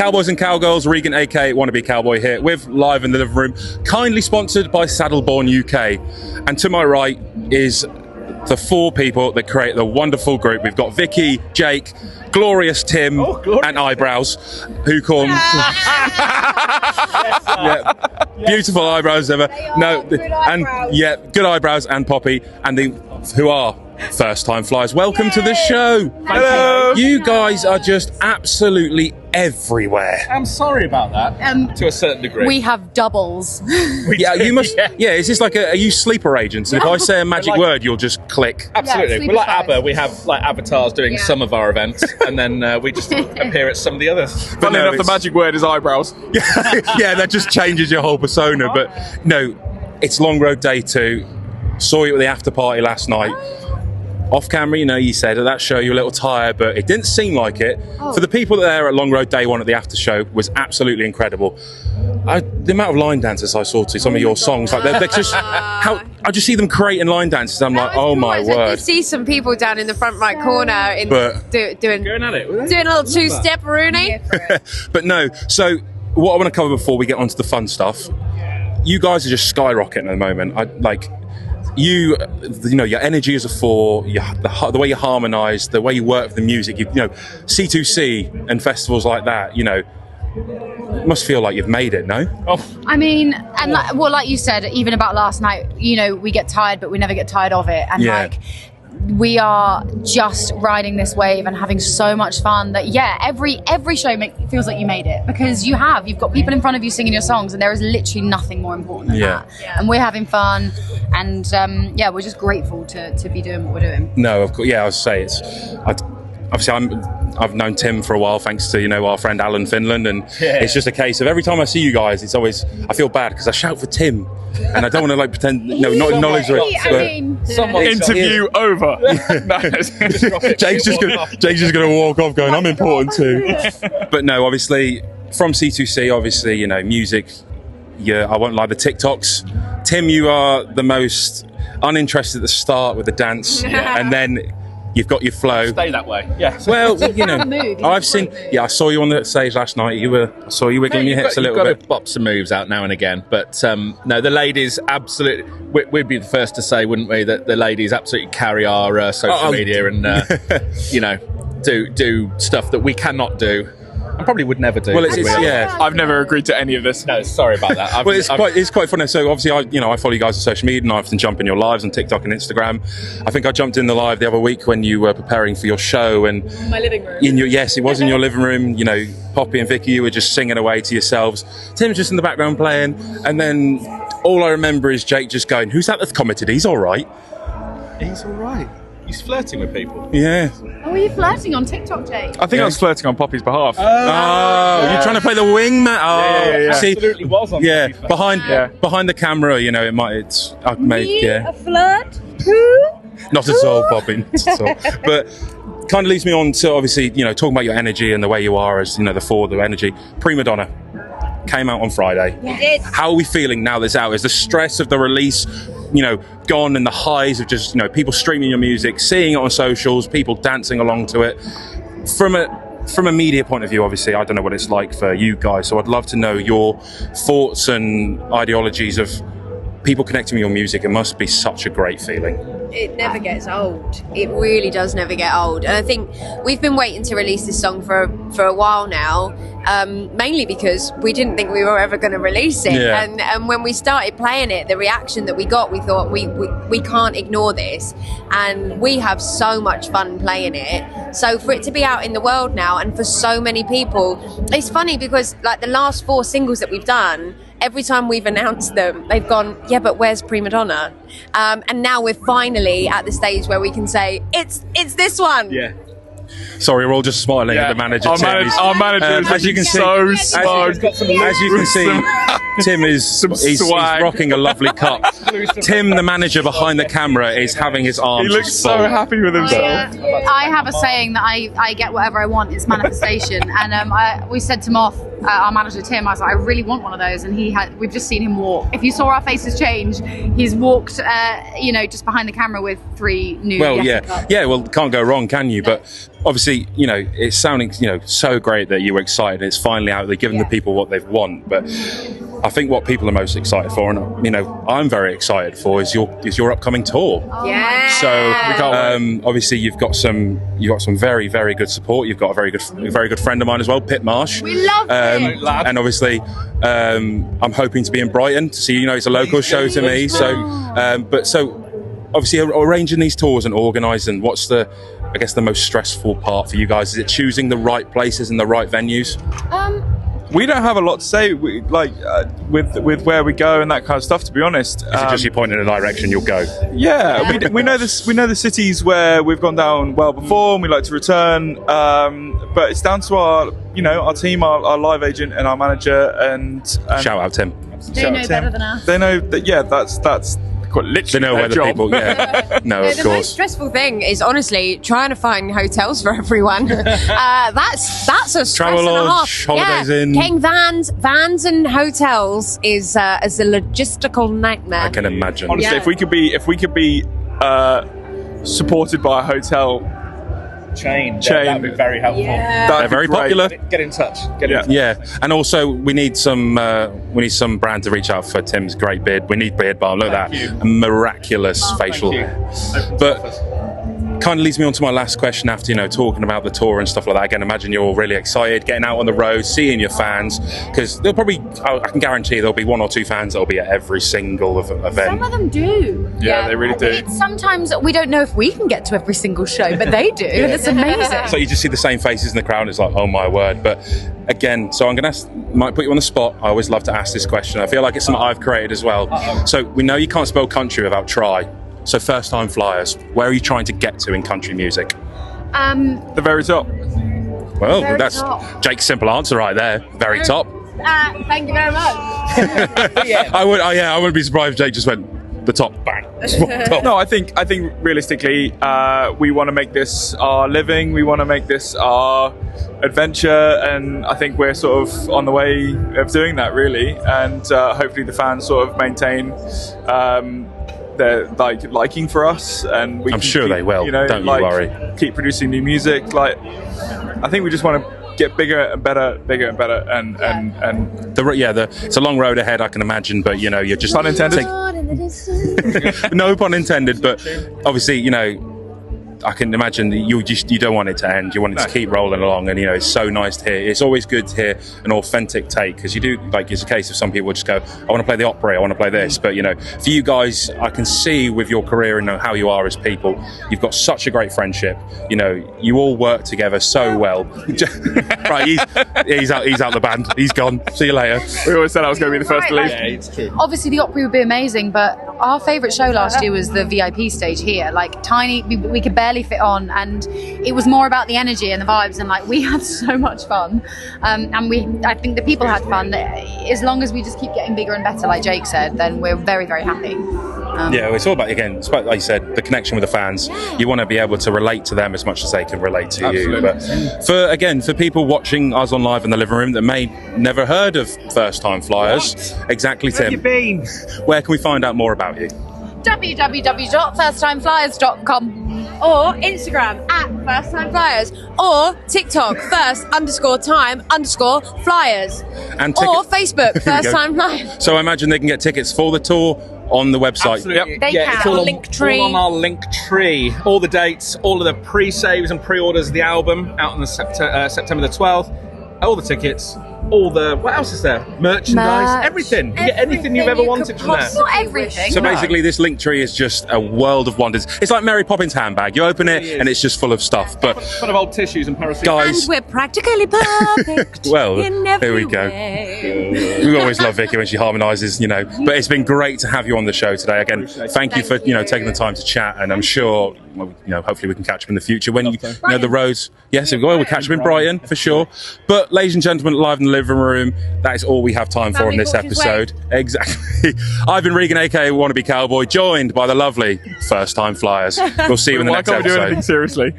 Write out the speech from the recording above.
Cowboys and Cowgirls, Regan aka Wannabe Cowboy here with Live in the Living Room, kindly sponsored by Saddleborn UK. And to my right is the four people that create the wonderful group. We've got Vicky, Jake, glorious Tim, glorious. and Eyebrows, who come. Yeah, beautiful eyebrows ever. Good eyebrows, and Poppy, and who are first-time flyers. Welcome to the show. Hello. You guys are just absolutely everywhere. I'm sorry about that. To a certain degree. We have doubles. Yeah, you must. Yeah, is this like are you sleeper agents? And if I say a magic word, you'll just click. Absolutely. Yeah, We're like sleeper ABBA. We have like avatars doing some of our events, and then we just appear at some of the others. Funny enough, the magic word is eyebrows. Yeah, that just changes your whole persona. But no, it's Long Road Day 2. Saw you at the after party last night. Off camera, you said at that show you were a little tired, but it didn't seem like it. For the people that were there at Long Road Day 1 at the after show was absolutely incredible. The amount of line dances I saw to some of your songs, like they're just how I just see them creating line dances. I'm like, oh my word! I did see some people down in the front right corner doing Going at it. doing a little two-step Rooney. But no. So what I want to cover before we get onto the fun stuff, you guys are just skyrocketing at the moment. Your energy as a four, the way you harmonise, the way you work with the music, C2C and festivals like that, it must feel like you've made it, no? I mean, and like you said, even about last night, we get tired, but we never get tired of it. And we are just riding this wave and having so much fun that every show feels like you made it, because you've got people in front of you singing your songs, and there is literally nothing more important than that. And we're having fun, and we're just grateful to be doing what we're doing. No, of course, I would say I've known Tim for a while, thanks to our friend Alan Finland, and it's just a case of every time I see you guys, it's always I feel bad because I shout for Tim, and I don't want to pretend not acknowledge it. Interview over. Jake's just gonna walk off going, I'm important too. But no, obviously from C2C, obviously music. Yeah, I won't lie, the TikToks. Tim, you are the most uninterested at the start with the dance, and then you've got your flow. Stay that way. Yeah. Well, I've seen. Yeah, I saw you on the stage last night. I saw you wiggling your hips a little bit. You've got to bop some moves out now and again. But no, the ladies absolutely. We'd be the first to say, wouldn't we, that the ladies absolutely carry our social media and do stuff that we cannot do. I probably would never do. Well, I've never agreed to any of this. No, sorry about that. It's quite funny. So obviously, I follow you guys on social media, and I often jump in your lives on TikTok and Instagram. I think I jumped in the live the other week when you were preparing for your show, and In my living room. It was in your living room. Poppy and Vicky, you were just singing away to yourselves. Tim's just in the background playing, and then all I remember is Jake just going, "Who's that that's commented? He's all right." He's all right. He's flirting with people. Yeah. Oh, are you flirting on TikTok, Jake? I think I was flirting on Poppy's behalf. You're trying to play the wingman. Yeah. See, Absolutely was on behind the camera, it might. A flirt? Who? Not at all, Poppy. Not at all. But kind of leads me on to obviously, talking about your energy and the way you are as the energy. Prima Donna came out on Friday. Yes. How are we feeling now that it's out? Is the stress of the release, gone, and the highs of just, people streaming your music, seeing it on socials, people dancing along to it? From a media point of view, obviously, I don't know what it's like for you guys, so I'd love to know your thoughts and ideologies of people connecting with your music. It must be such a great feeling. It never gets old. It really does never get old. And I think we've been waiting to release this song for a while now, mainly because we didn't think we were ever going to release it. Yeah. And when we started playing it, the reaction that we got, we thought we can't ignore this. And we have so much fun playing it. So for it to be out in the world now, and for so many people, it's funny because like the last 4 singles that we've done, every time we've announced them, they've gone, yeah, but where's Prima Donna? And now we're finally at the stage where we can say, it's this one. Yeah. Sorry, we're all just smiling at the manager. Our manager is as you can see, so smug. As you can see, Tim is he's rocking a lovely cup. Tim, the manager behind the camera, is having his arms. He looks so happy with himself. I have a saying that I get whatever I want. It's manifestation. And we said to Moth, our manager Tim, I was like, I really want one of those. And we've just seen him walk. If you saw our faces change, he's walked, just behind the camera with 3 new. Well, yeah, well, can't go wrong, can you? But obviously, obviously, you know, it's sounding, you know, so great that you were excited. It's finally out there, giving the people what they've want. But I think what people are most excited for, and you know, I'm very excited for, is your upcoming tour. Yeah. So obviously, you've got some very, very good support. You've got a very good friend of mine as well, Pit Marsh. We love him. And obviously, I'm hoping to be in Brighton to see. You know, it's a local show to me. So, obviously, arranging these tours and organising. What's the most stressful part for you guys? Is it choosing the right places and the right venues? We don't have a lot to say, with where we go and that kind of stuff. To be honest, Is it just you point in a direction, you'll go? Yeah, we know this. We know the cities where we've gone down well before, and we like to return. But it's down to our team, our live agent, and our manager. And Shout out Tim. They know better than us. They know that. Yeah, that's quite literally They know their where the job. people. Yeah, no, of The most course. stressful thing is honestly trying to find hotels for everyone. That's a stress Travel and a half. lodge, holidays in. Getting vans and hotels is a logistical nightmare. I can imagine. Honestly, Yeah. if we could be supported by a hotel Chain. Chain. That'd be very helpful. Yeah. that'd They're be very great. popular. Get in touch. Get in touch. Yeah, and also we need some brand to reach out for Tim's great beard. We need beard balm. Look at Thank that, you. a miraculous facial you. hair. But kind of leads me on to my last question. After talking about the tour and stuff like that, again, imagine you're all really excited, getting out on the road, seeing your fans, because there'll probably, I can guarantee there'll be one or two fans that'll be at every single event. Some of them do. Yeah, they really do. It's sometimes we don't know if we can get to every single show, but they do, and it's amazing. So you just see the same faces in the crowd. It's like, oh my word. But again, so I'm gonna might put you on the spot. I always love to ask this question. I feel like it's something I've created as well. So we know you can't spell country without try. So First Time Flyers, where are you trying to get to in country music? The very top. Well, Very that's top. Jake's simple answer right there. Very top. Thank you very much. I wouldn't be surprised if Jake just went the top, bang. Top. No, I think realistically, we want to make this our living. We want to make this our adventure, and I think we're sort of on the way of doing that, really. And hopefully, the fans sort of maintain their liking for us, and we I'm can sure keep, they will. Don't you worry. Keep producing new music. Like, I think we just want to get bigger and better, and It's a long road ahead, I can imagine, but you're just Pun intended. no pun intended, but obviously, I can imagine that you don't want it to end. You want it to keep rolling along, and it's so nice to hear. It's always good to hear an authentic take, because you do, like, it's a case of some people just go, I want to play the Opry, I want to play this, but for you guys, I can see with your career and how you are as people, you've got such a great friendship. You all work together so well. Right, he's out the band. He's gone. See you later. we always said I was going to be the first to leave. Yeah, it's true. Obviously, the Opry would be amazing, but our favourite show last year was the VIP stage here. Like, tiny, we could barely fit on, and it was more about the energy and the vibes, and like, we had so much fun, and I think the people had fun. As long as we just keep getting bigger and better, like Jake said, then we're very, very happy. It's all about, again, it's about, like you said, the connection with the fans. You want to be able to relate to them as much as they can relate to you. But for people watching us on Live in the Living Room that may never heard of First Time Flyers, exactly, Tim. Where can we find out more about you? www.firsttimeflyers.com. Or Instagram @FirstTimeFlyers, or TikTok @first_time_flyers, And or Facebook Here we First go. Time Flyers. So I imagine they can get tickets for the tour on the website. Absolutely. They yeah, can. it's all on, Linktree. all on our link tree. All the dates, all of the pre-saves and pre-orders of the album out on the September the 12th. All the tickets, all the, what else is there? Merchandise, everything. You get anything you've ever wanted from there. Not everything. So basically, this link tree is just a world of wonders. It's like Mary Poppins' handbag. You open it, and it's just full of stuff. But Full of old tissues and paracetamol. guys, And we're practically perfect. Well, in every there we go. way. we always love Vicky when she harmonises, But it's been great to have you on the show today. Again, thank you for taking the time to chat, and I'm sure hopefully we can catch up in the future when the roads. Yes, we'll catch up in Brighton for sure. But ladies and gentlemen, Live in the Living Room, that is all we have time for in this Family walks episode. Exactly. I've been Regan, aka Wannabe Cowb0y, joined by the lovely First Time Flyers. We'll see you in the Why next can't we do episode. anything seriously?